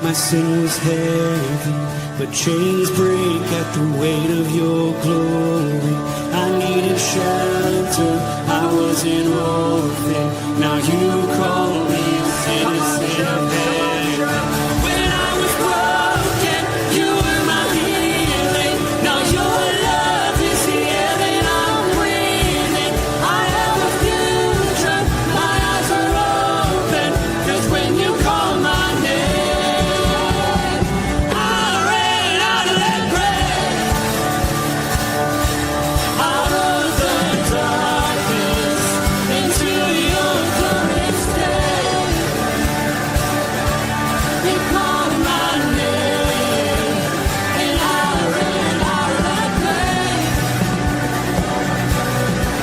My sin was heavy, but chains break at the weight of your glory. I needed shelter, I was an orphan. Now you call me a citizen. When I was broken, you were my healing. Now your love is the air that I'm breathing. I have a future, my eyes are open, 'cause when you call my name, I ran out of that grave, out of the darkness, into your glorious day. You called my name, and I ran out of that grave,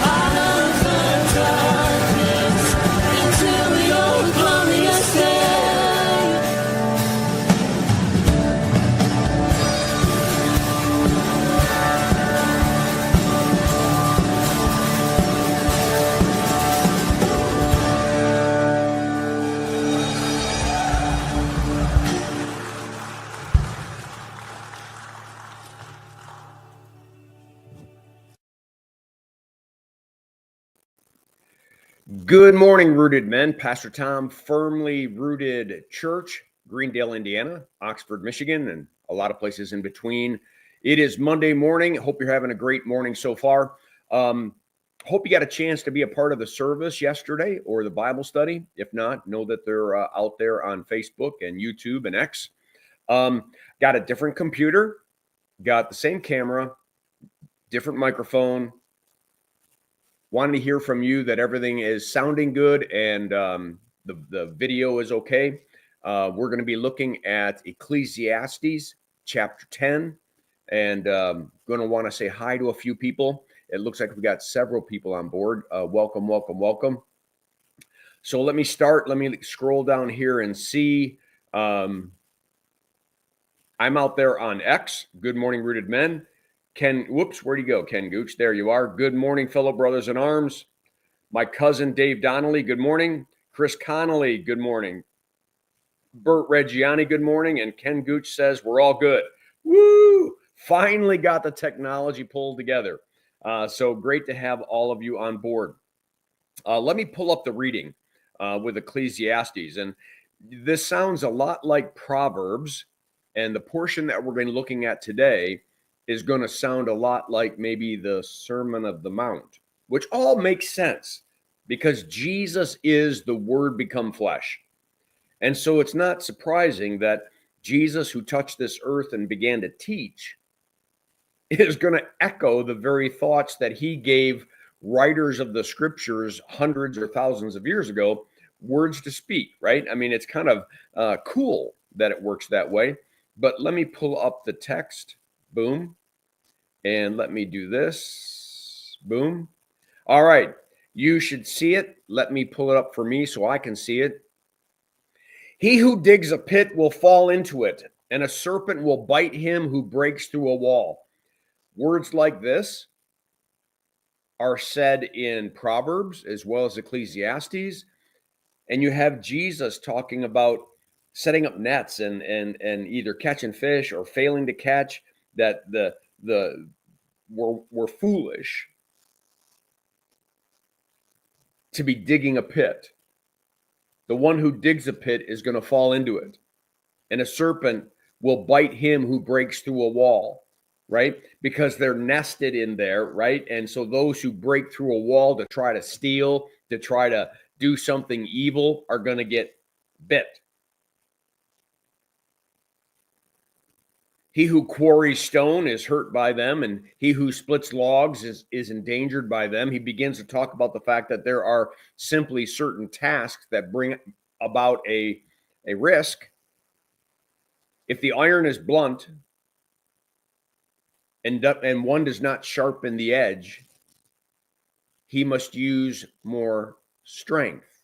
out of the darkness, into your glorious day. Good morning, Rooted Men. Pastor Tom, Firmly Rooted Church, Greendale, Indiana, Oxford, Michigan, and a lot of places in between. It is Monday morning. Hope you're having a great morning so far. Hope you got a chance to be a part of the service yesterday or the Bible study. If not, know that they're out there on Facebook and YouTube and X. Got a different computer, got the same camera, different microphone. Wanted to hear from you that everything is sounding good and the video is okay. We're going to be looking at Ecclesiastes chapter 10 and going to want to say hi to a few people. It looks like we got several people on board. Welcome, welcome, welcome. So let me start. Let me scroll down here and see. I'm out there on X. Good morning, Rooted Men. Ken, whoops, where'd you go? Ken Gooch, there you are. Good morning, fellow brothers in arms. My cousin, Dave Donnelly, good morning. Chris Connolly, good morning. Bert Reggiani, good morning. And Ken Gooch says, we're all good. Woo! Finally got the technology pulled together. So great to have all of you on board. Let me pull up the reading with Ecclesiastes. And this sounds a lot like Proverbs. And the portion that we're going to be looking at today is going to sound a lot like maybe the Sermon of the Mount, which all makes sense because Jesus is the Word become flesh. And so it's not surprising that Jesus, who touched this earth and began to teach, is going to echo the very thoughts that he gave writers of the scriptures hundreds or thousands of years ago words to speak, right? I mean, it's kind of cool that it works that way. But let me pull up the text. Boom. And let me do this. Boom. All right. You should see it. Let me pull it up for me so I can see it. He who digs a pit will fall into it, and a serpent will bite him who breaks through a wall. Words like this are said in Proverbs as well as Ecclesiastes. And you have Jesus talking about setting up nets and either catching fish or failing to catch, that we're foolish to be digging a pit. The one who digs a pit is going to fall into it. And a serpent will bite him who breaks through a wall, right? Because they're nested in there, right? And so those who break through a wall to try to steal, to try to do something evil, are going to get bit. He who quarries stone is hurt by them, and he who splits logs is endangered by them. He begins to talk about the fact that there are simply certain tasks that bring about a risk. If the iron is blunt and one does not sharpen the edge, he must use more strength.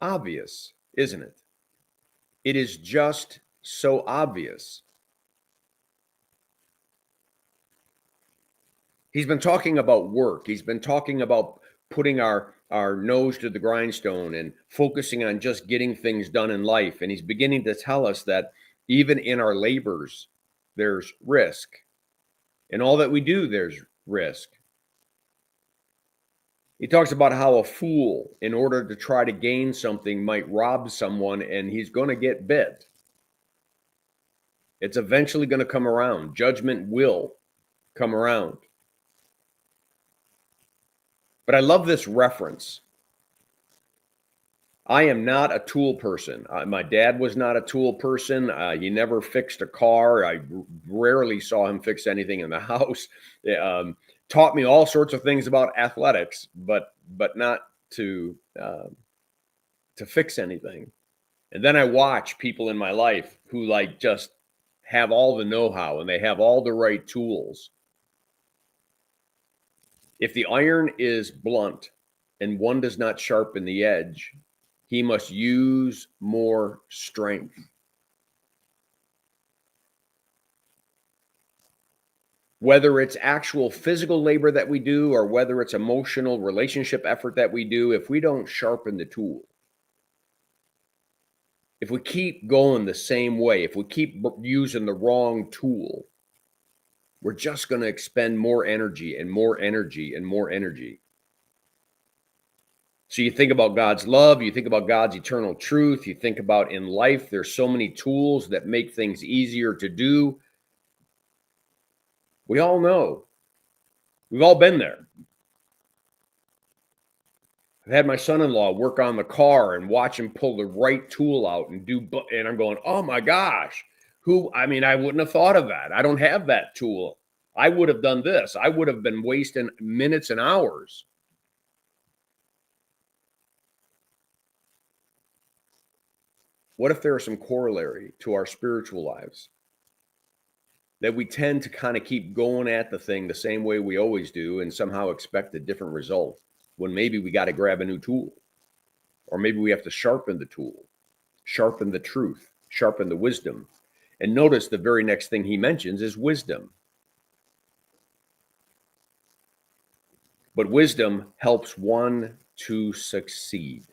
Obvious, isn't it? It is just so obvious. He's been talking about work. He's been talking about putting our our nose to the grindstone and focusing on just getting things done in life. And he's beginning to tell us that even in our labors, there's risk. In all that we do, there's risk. He talks about how a fool, in order to try to gain something, might rob someone, and he's going to get bit. It's eventually going to come around. Judgment will come around. But I love this reference. I am not a tool person. My dad was not a tool person. He never fixed a car. I rarely saw him fix anything in the house. Taught me all sorts of things about athletics, but not to fix anything. And then I watch people in my life who like just have all the know-how and they have all the right tools. If the iron is blunt and one does not sharpen the edge, he must use more strength. Whether it's actual physical labor that we do or whether it's emotional relationship effort that we do, if we don't sharpen the tool, if we keep going the same way, if we keep using the wrong tool, we're just going to expend more energy and more energy and more energy. So you think about God's love, you think about God's eternal truth, you think about in life, there's so many tools that make things easier to do. We all know. We've all been there. I've had my son-in-law work on the car and watch him pull the right tool out and I'm going, oh my gosh, I wouldn't have thought of that. I don't have that tool. I would have done this. I would have been wasting minutes and hours. What if there are some corollary to our spiritual lives? That we tend to kind of keep going at the thing the same way we always do and somehow expect a different result when maybe we got to grab a new tool. Or maybe we have to sharpen the tool, sharpen the truth, sharpen the wisdom. And notice the very next thing he mentions is wisdom. But wisdom helps one to succeed.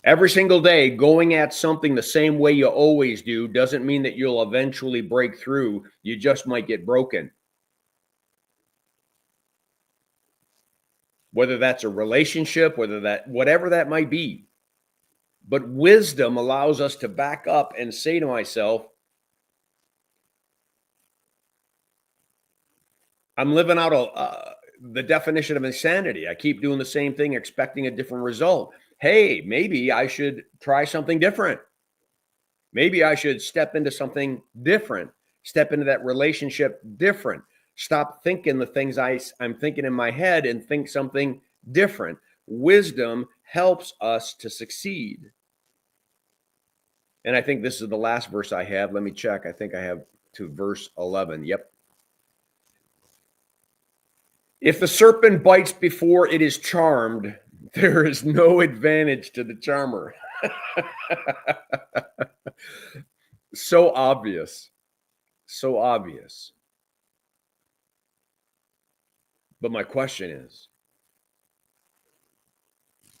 Every single day, going at something the same way you always do doesn't mean that you'll eventually break through. You just might get broken. Whether that's a relationship, whatever that might be. But wisdom allows us to back up and say to myself, I'm living out the definition of insanity. I keep doing the same thing, expecting a different result. Hey, maybe I should try something different. Maybe I should step into something different, step into that relationship different, stop thinking the things I'm thinking in my head and think something different. Wisdom helps us to succeed. And I think this is the last verse I have. Let me check. I think I have to verse 11. Yep. If the serpent bites before it is charmed, there is no advantage to the charmer. So obvious. So obvious. But my question is,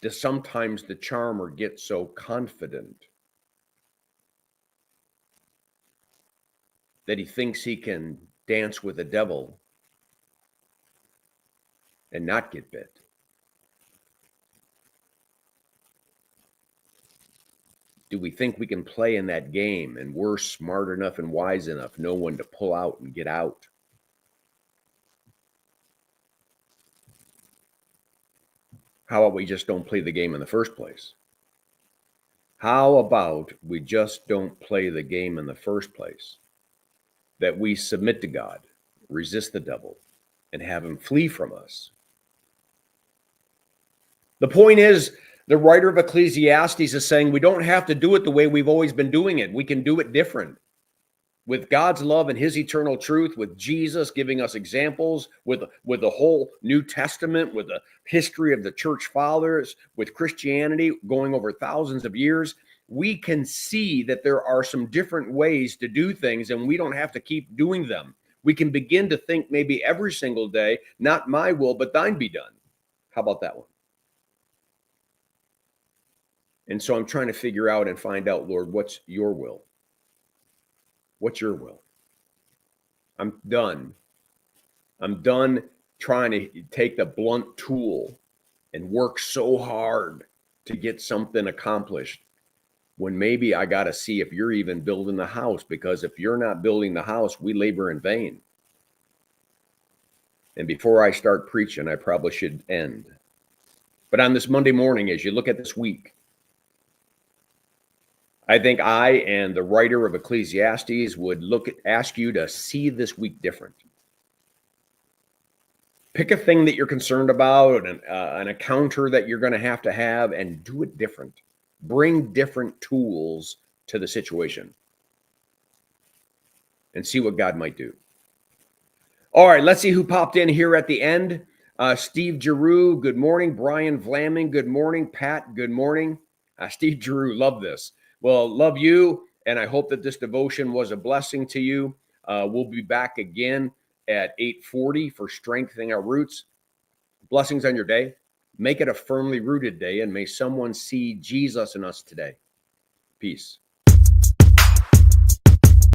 does sometimes the charmer get so confident that he thinks he can dance with the devil and not get bit? Do we think we can play in that game and we're smart enough and wise enough, know when to pull out and get out? How about we just don't play the game in the first place? How about we just don't play the game in the first place? That we submit to God, resist the devil, and have him flee from us. The point is, the writer of Ecclesiastes is saying we don't have to do it the way we've always been doing it. We can do it different. With God's love and his eternal truth, with Jesus giving us examples, with the whole New Testament, with the history of the church fathers, with Christianity going over thousands of years, we can see that there are some different ways to do things and we don't have to keep doing them. We can begin to think maybe every single day, not my will, but thine be done. How about that one? And so I'm trying to figure out and find out, Lord, what's your will? What's your will? I'm done. I'm done trying to take the blunt tool and work so hard to get something accomplished when maybe I got to see if you're even building the house, because if you're not building the house, we labor in vain. And before I start preaching, I probably should end. But on this Monday morning, as you look at this week, I think I and the writer of Ecclesiastes would ask you to see this week different. Pick a thing that you're concerned about, an encounter that you're going to have, and do it different. Bring different tools to the situation and see what God might do. All right, let's see who popped in here at the end. Steve Giroux, good morning. Brian Vlaming, good morning. Pat, good morning. Steve Giroux, love this. Well, love you, and I hope that this devotion was a blessing to you. We'll be back again at 8:40 for Strengthening Our Roots. Blessings on your day. Make it a firmly rooted day, and may someone see Jesus in us today. Peace.